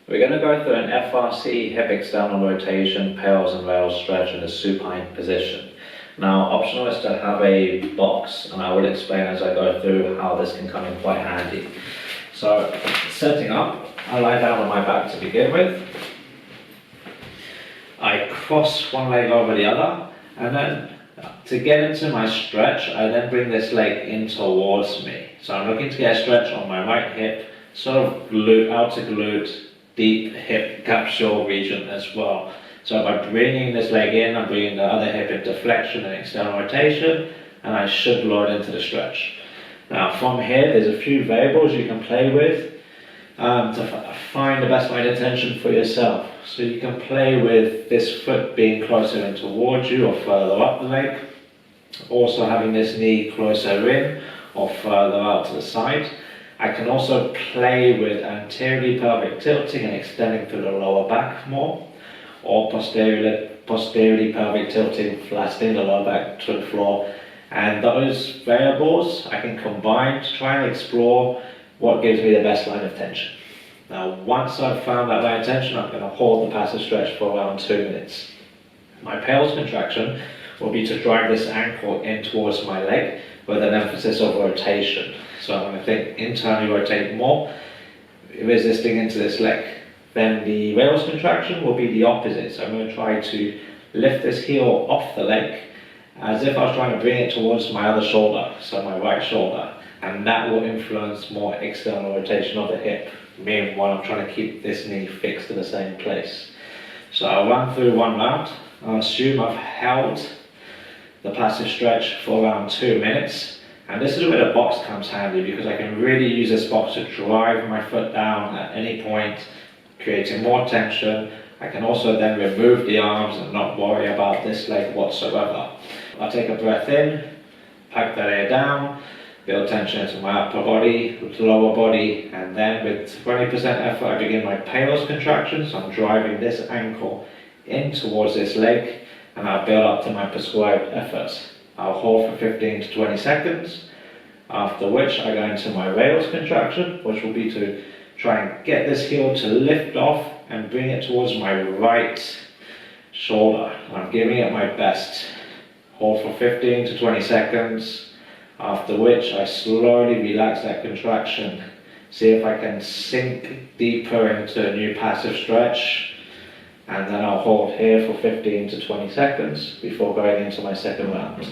We're going to go through an FRC hip external rotation, PAILS and rails stretch in a supine position. Now, optional is to have a box, and I will explain as I go through how this can come in quite handy. So, setting up, I lie down on my back to begin with. I cross one leg over the other, and then to get into my stretch, I then bring this leg in towards me. So I'm looking to get a stretch on my right hip, sort of glute, outer glute, deep hip capsule region as well. So by bringing this leg in, I'm bringing the other hip into flexion and external rotation, and I should load into the stretch. Now from here, there's a few variables you can play with to find the best line of tension for yourself. So you can play with this foot being closer in towards you or further up the leg, also having this knee closer in or further out to the side. I can also play with anteriorly pelvic tilting and extending through the lower back more, or posteriorly pelvic tilting, flattening the lower back to the floor. And those variables I can combine to try and explore what gives me the best line of tension. Now, once I've found that line of tension, I'm going to hold the passive stretch for around 2 minutes. My PAILS contraction will be to drive this ankle in towards my leg with an emphasis of rotation. So I'm going to think internally rotate more, resisting into this leg. Then the rails contraction will be the opposite. So I'm going to try to lift this heel off the leg as if I was trying to bring it towards my other shoulder, so my right shoulder. And that will influence more external rotation of the hip, meanwhile I'm trying to keep this knee fixed to the same place. So I'll run through one round. I'll assume I've held the passive stretch for around 2 minutes. And this is where the box comes handy, because I can really use this box to drive my foot down at any point, creating more tension. I can also then remove the arms and not worry about this leg whatsoever. I'll take a breath in, pack that air down, build tension into my upper body, lower body, and then with 20% effort I begin my PAILS contraction. So I'm driving this ankle in towards this leg, and I'll build up to my prescribed effort. I'll hold for 15 to 20 seconds, after which I go into my rails contraction, which will be to try and get this heel to lift off and bring it towards my right shoulder. I'm giving it my best. Hold for 15 to 20 seconds, after which I slowly relax that contraction. See if I can sink deeper into a new passive stretch, and then I'll hold here for 15 to 20 seconds before going into my second round.